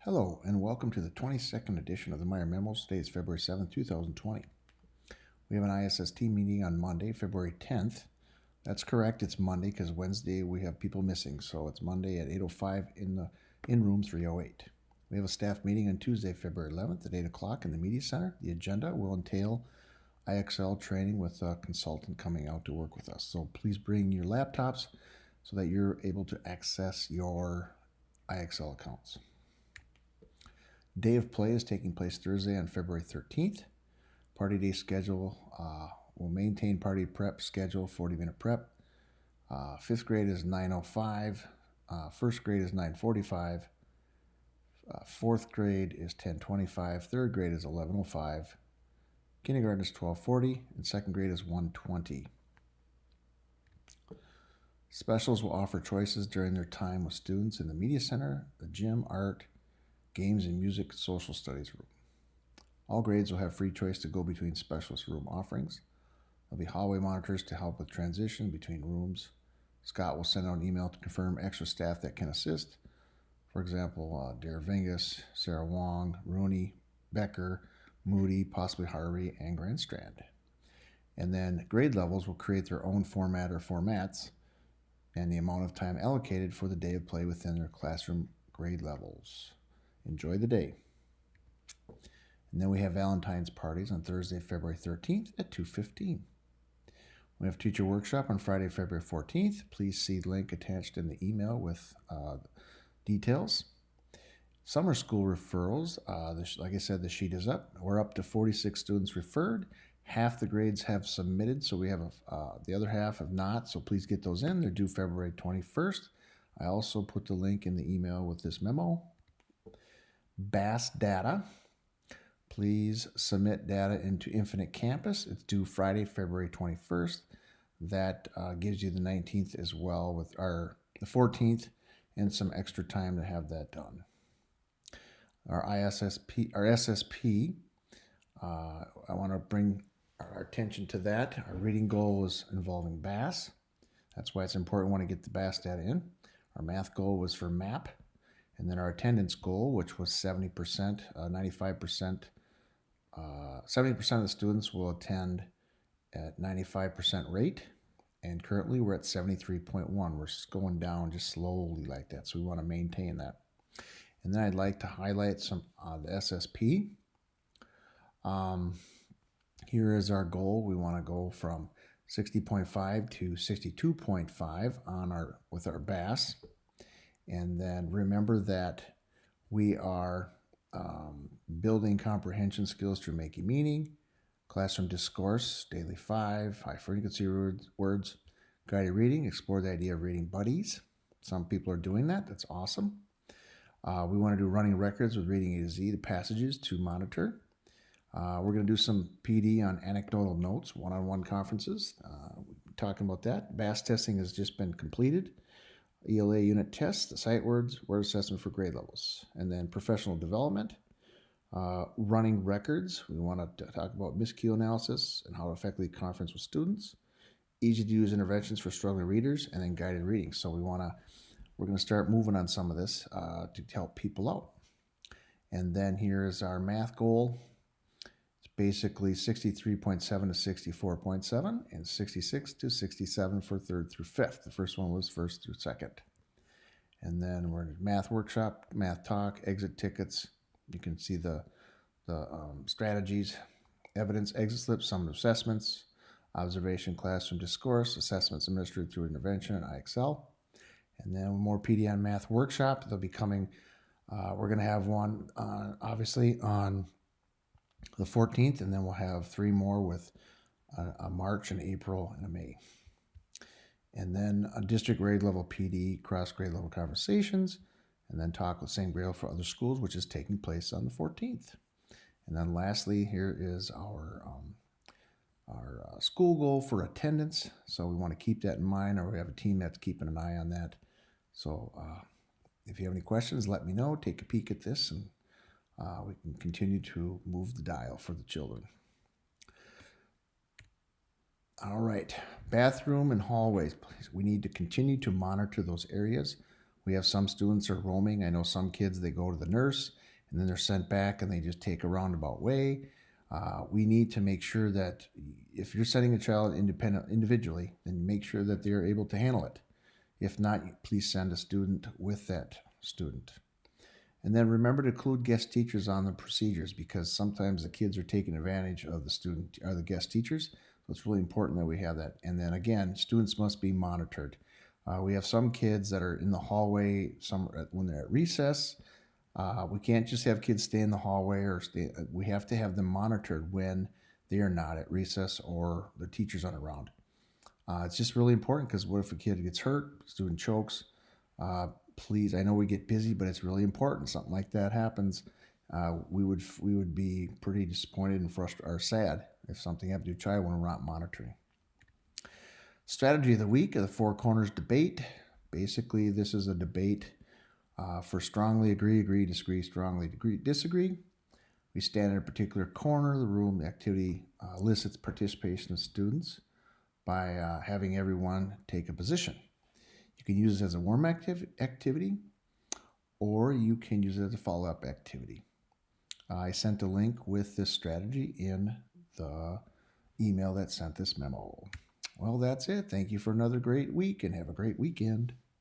Hello, and welcome to the 22nd edition of the Meyer Memo. Today is February 7th, 2020. We have an ISST meeting on Monday, February 10th. That's correct, it's Monday because Wednesday we have people missing, so it's Monday at 8:05 in room 308. We have a staff meeting on Tuesday, February 11th at 8 o'clock in the Media Center. The agenda will entail IXL training with a consultant coming out to work with us. So please bring your laptops so that you're able to access your IXL accounts. Day of play is taking place Thursday on February 13th. Party day schedule will maintain party prep schedule, 40-minute prep. Fifth grade is 9:05. First grade is 9:45. Fourth grade is 10:25. Third grade is 11:05. Kindergarten is 12:40, and second grade is 1:20. Specials will offer choices during their time with students in the Media Center, the gym, art, games, and music social studies room. All grades will have free choice to go between specialist room offerings. There'll be hallway monitors to help with transition between rooms. Scott will send out an email to confirm extra staff that can assist. For example, Dare Vingus, Sarah Wong, Rooney, Becker, Moody, possibly Harvey, and Grandstrand. And then grade levels will create their own format or formats and the amount of time allocated for the day of play within their classroom grade levels. Enjoy the day. And then we have Valentine's parties on Thursday, February 13th at 2:15. We have teacher workshop on Friday, February 14th. Please see the link attached in the email with details. Summer school referrals. Like I said, the sheet is up. We're up to 46 students referred. Half the grades have submitted, so we have the other half have not, so please get those in. They're due February 21st. I also put the link in the email with this memo. BAS data. Please submit data into Infinite Campus. It's due Friday, February 21st. That gives you the 19th as well with the 14th and some extra time to have that done. Our SSP, I want to bring our attention to that. Our reading goal is involving BAS. That's why it's important we want to get the BAS data in. Our math goal was for MAP. And then our attendance goal, which was 70%, 95%, 70% of the students will attend at 95% rate. And currently we're at 73.1. We're going down just slowly like that. So we want to maintain that. And then I'd like to highlight some the SSP. Here is our goal. We want to go from 60.5 to 62.5 with our BAS. And then remember that we are building comprehension skills through making meaning, classroom discourse, daily 5, high frequency words, guided reading, explore the idea of reading buddies. Some people are doing that. That's awesome. We want to do running records with reading A to Z, the passages to monitor. We're going to do some PD on anecdotal notes, one-on-one conferences. Talking about that. BAS testing has just been completed. ELA unit tests, the sight words, word assessment for grade levels. And then professional development, running records. We want to talk about miscue analysis and how to effectively conference with students. Easy to use interventions for struggling readers, and then guided reading. So we're going to start moving on some of this to help people out. And then here's our math goal. It's basically 63.7 to 64.7 and 66 to 67 for third through fifth. The first one was first through second. And then we're in math workshop, math talk, exit tickets. You can see the strategies, evidence, exit slips, summative assessments, observation, classroom discourse, assessments administered through intervention and IXL. And then more PD on math workshop. They'll be coming. We're going to have one, obviously, on the 14th, and then we'll have 3 more with a March and April and a May. And then a district grade level PD, cross grade level conversations, and then talk with same grade for other schools, which is taking place on the 14th. And then lastly, here is our school goal for attendance. So we want to keep that in mind, or we have a team that's keeping an eye on that. So if you have any questions, let me know. Take a peek at this, and we can continue to move the dial for the children. All right, bathroom and hallways, please. We need to continue to monitor those areas. We have some students are roaming. I know some kids, they go to the nurse and then they're sent back and they just take a roundabout way. We need to make sure that if you're sending a child individually, then make sure that they're able to handle it. If not, please send a student with that student. And then remember to include guest teachers on the procedures because sometimes the kids are taking advantage of the student or the guest teachers. So it's really important that we have that. And then again, students must be monitored. We have some kids that are in the hallway some when they're at recess. We can't just have kids stay in the hallway or stay. We have to have them monitored when they are not at recess or the teachers aren't around. It's just really important because what if a kid gets hurt, student chokes? Please, I know we get busy, but it's really important. Something like that happens, we would be pretty disappointed and frustrated or sad if something happened to a child when we're not monitoring. Strategy of the week of the Four Corners debate. Basically, this is a debate for strongly agree, disagree, strongly agree, disagree. We stand in a particular corner of the room. The activity elicits participation of students by having everyone take a position. You can use it as a warm activity, or you can use it as a follow-up activity. I sent a link with this strategy in the email that sent this memo. Well, that's it. Thank you for another great week and have a great weekend.